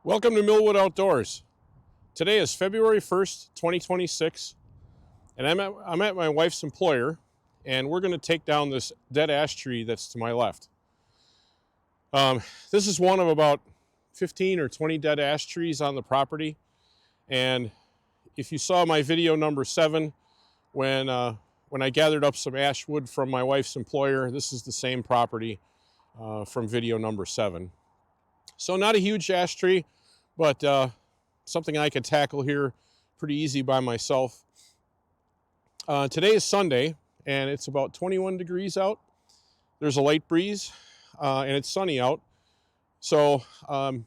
Welcome to Millwood Outdoors. Today is February 1st, 2026, and I'm at my wife's employer, and we're going to take down this dead ash tree that's to my left. This is one of about 15 or 20 dead ash trees on the property, and if you saw my video number 7, when I gathered up some ash wood from my wife's employer, this is the same property from video number 7. So not a huge ash tree, but something I can tackle here pretty easy by myself. Today is Sunday, and it's about 21 degrees out. There's a light breeze, and it's sunny out. So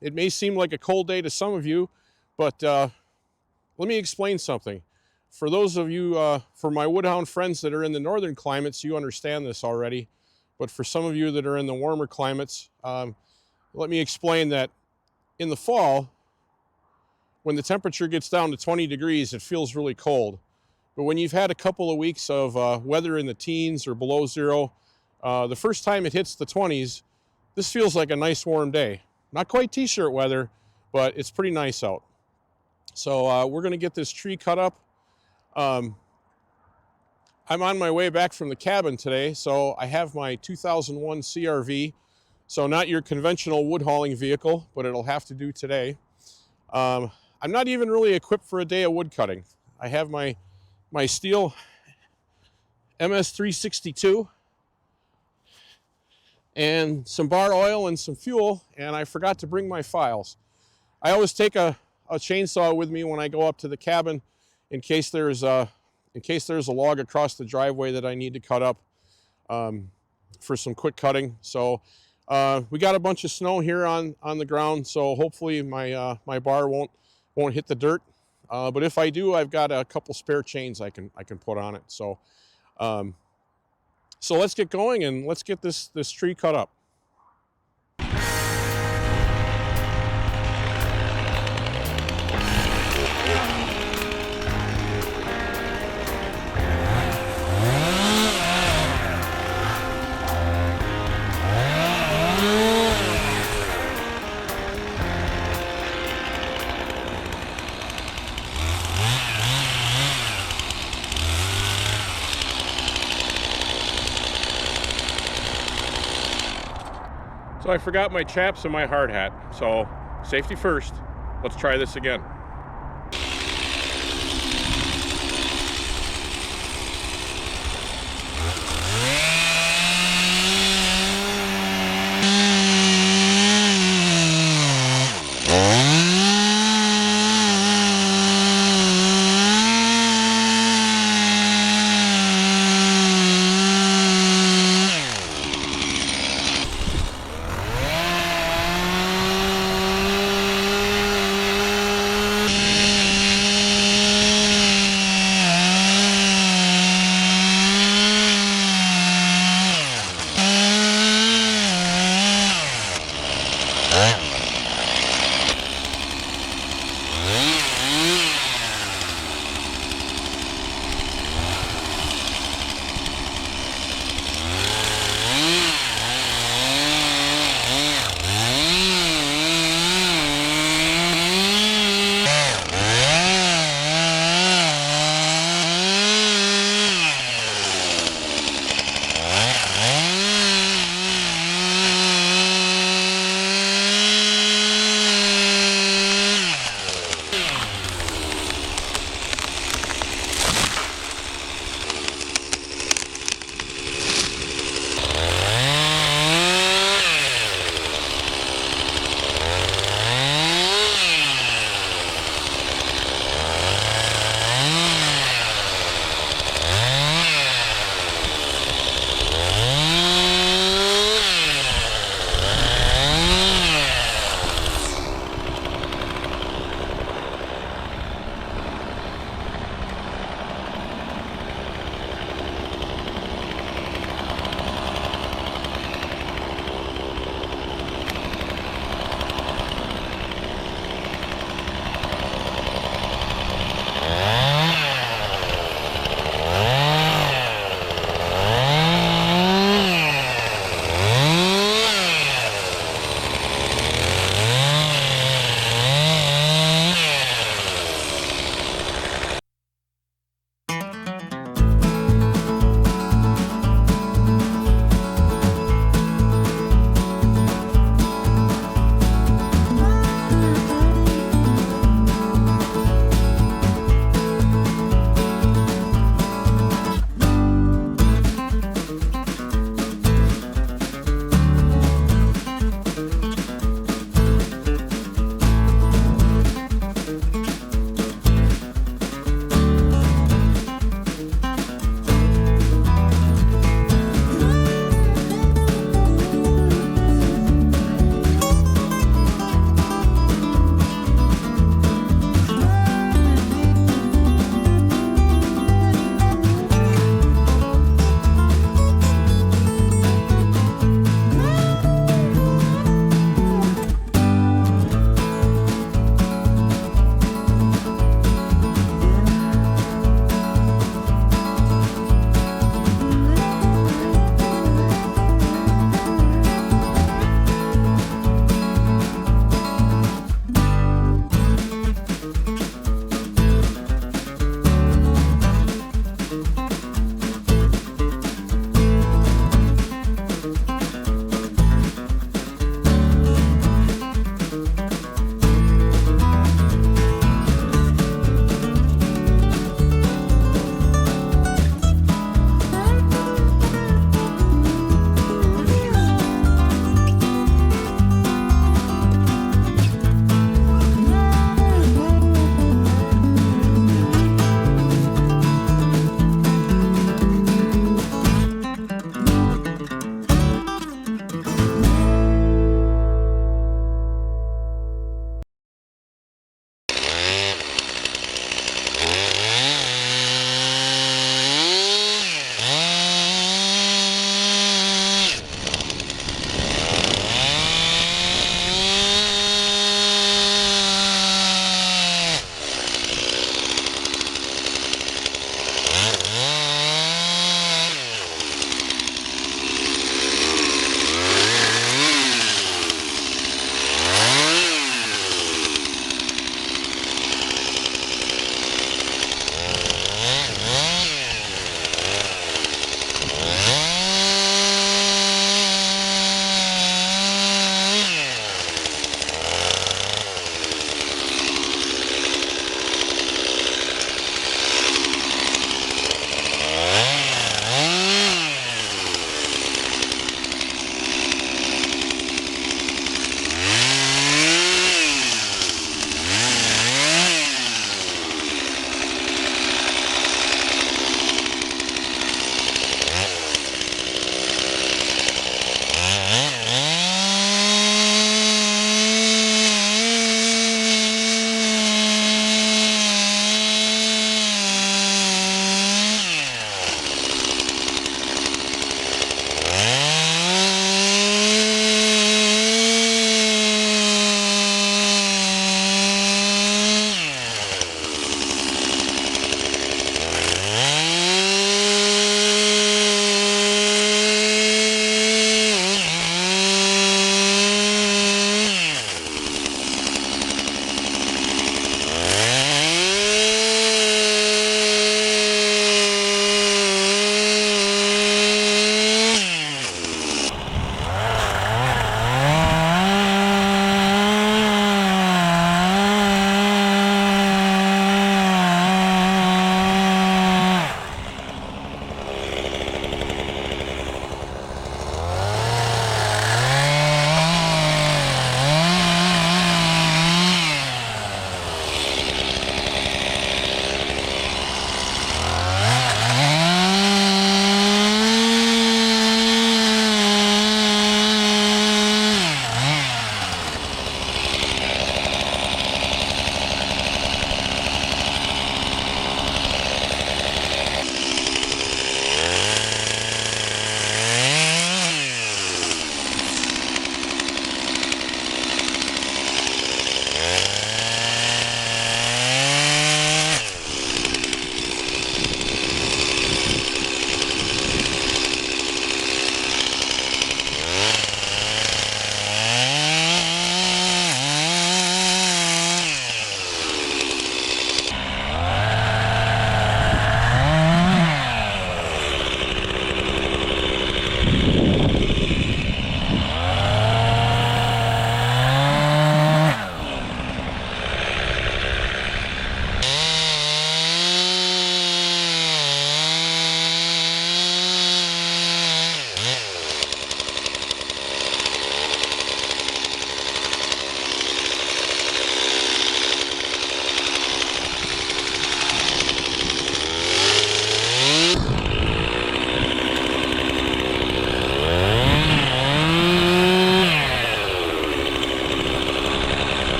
it may seem like a cold day to some of you, but let me explain something. For those of you, for my woodhound friends that are in the northern climates, you understand this already. But for some of you that are in the warmer climates, let me explain that in the fall, when the temperature gets down to 20 degrees, it feels really cold. But when you've had a couple of weeks of weather in the teens or below zero, the first time it hits the 20s, this feels like a nice warm day. Not quite t-shirt weather, but it's pretty nice out. So we're gonna get this tree cut up. I'm on my way back from the cabin today, so I have my 2001 CRV. So not your conventional wood hauling vehicle, but it'll have to do today. I'm not even really equipped for a day of wood cutting. I have my STIHL MS 362 and some bar oil and some fuel, and I forgot to bring my files. I always take a chainsaw with me when I go up to the cabin in case there's a log across the driveway that I need to cut up for some quick cutting. So we got a bunch of snow here on the ground, so hopefully my bar won't hit the dirt. But if I do, I've got a couple spare chains I can put on it. So so let's get going and let's get this tree cut up. So I forgot my chaps and my hard hat, so safety first. Let's try this again.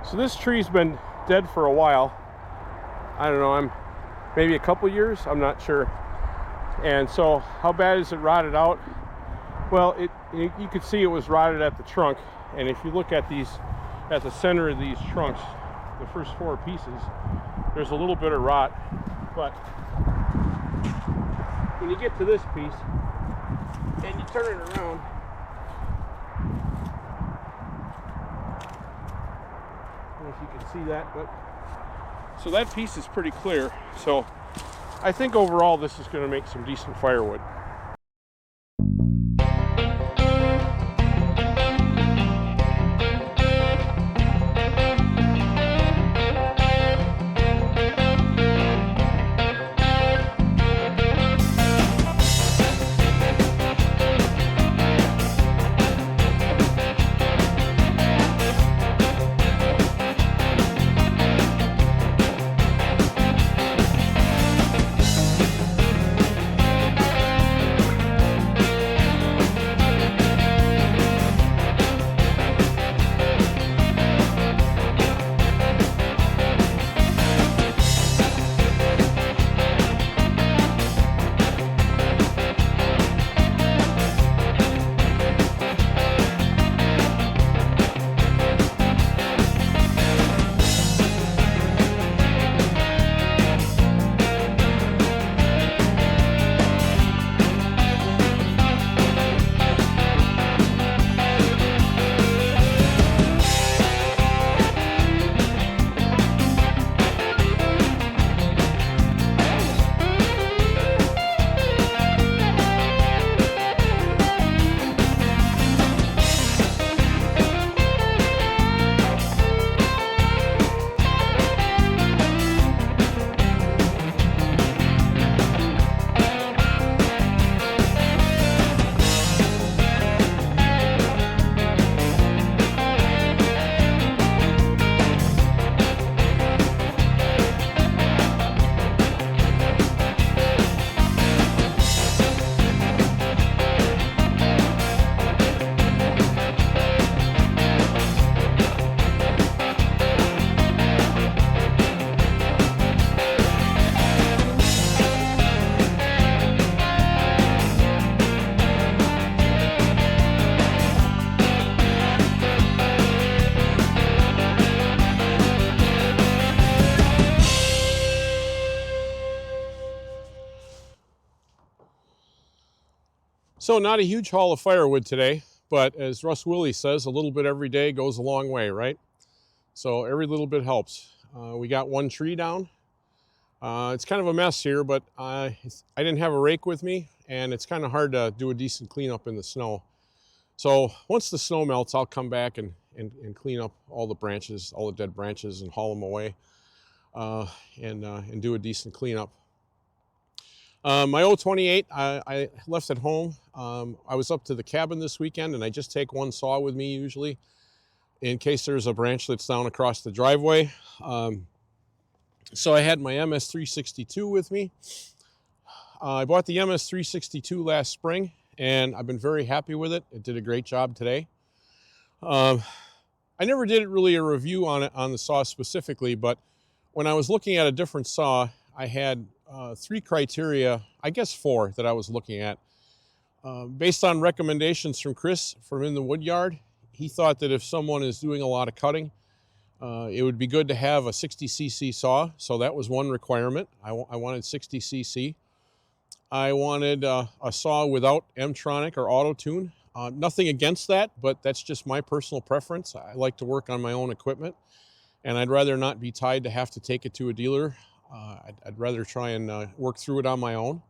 So this tree's been dead for a while. I don't know, maybe a couple years, I'm not sure. And so how bad is it rotted out? Well, you could see it was rotted at the trunk. And if you look at the center of these trunks, the first 4 pieces, there's a little bit of rot. But when you get to this piece and you turn it around, I don't know if you can see that, but so that piece is pretty clear. So I think overall this is going to make some decent firewood. So not a huge haul of firewood today, but as Russ Willie says, a little bit every day goes a long way, right? So every little bit helps. We got 1 tree down. It's kind of a mess here, but I didn't have a rake with me, and it's kind of hard to do a decent cleanup in the snow. So once the snow melts, I'll come back and clean up all the branches, all the dead branches, and haul them away and do a decent cleanup. My 028, I left at home. I was up to the cabin this weekend, and I just take 1 saw with me usually in case there's a branch that's down across the driveway. So I had my MS362 with me. I bought the MS362 last spring, and I've been very happy with it. It did a great job today. I never did really a review on it, on the saw specifically, but when I was looking at a different saw, I had 3 criteria, I guess 4, that I was looking at. Based on recommendations from Chris from In the Wood Yard, he thought that if someone is doing a lot of cutting, it would be good to have a 60cc saw. So that was one requirement. I wanted 60cc. I wanted a saw without M-tronic or auto-tune. Nothing against that, but that's just my personal preference. I like to work on my own equipment, and I'd rather not be tied to have to take it to a dealer. I'd rather try and work through it on my own.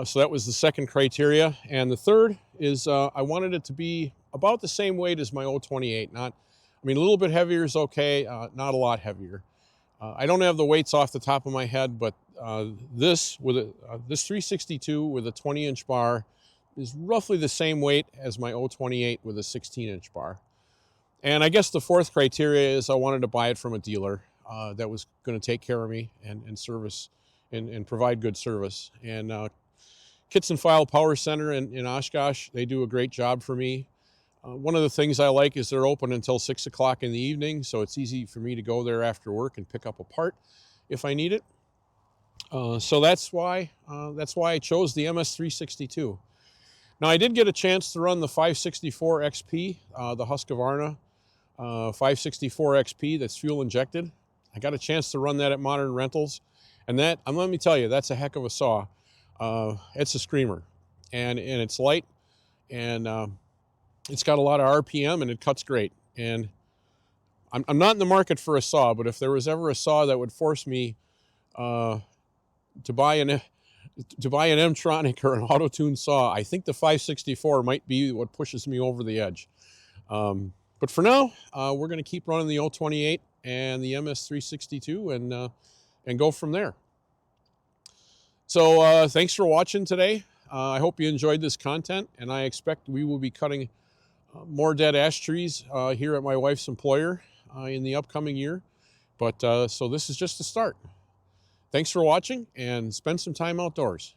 So that was the second criteria. And the third is I wanted it to be about the same weight as my 028. A little bit heavier is okay, not a lot heavier. I don't have the weights off the top of my head, but this 362 with a 20-inch bar is roughly the same weight as my 028 with a 16-inch bar. And I guess the fourth criteria is I wanted to buy it from a dealer that was going to take care of me and service and provide good service. And Kits and File Power Center in Oshkosh, they do a great job for me. One of the things I like is they're open until 6 o'clock in the evening, so it's easy for me to go there after work and pick up a part if I need it. So that's why I chose the MS362. Now, I did get a chance to run the 564 XP, the Husqvarna 564 XP that's fuel injected. I got a chance to run that at Modern Rentals, and let me tell you, that's a heck of a saw. It's a screamer, and it's light, and it's got a lot of RPM, and it cuts great. And I'm not in the market for a saw, but if there was ever a saw that would force me to buy an M-tronic or an auto-tune saw, I think the 564 might be what pushes me over the edge. But for now, we're going to keep running the 028 and the MS362 and go from there. So thanks for watching today. I hope you enjoyed this content, and I expect we will be cutting more dead ash trees here at my wife's employer in the upcoming year. But so this is just the start. Thanks for watching, and spend some time outdoors.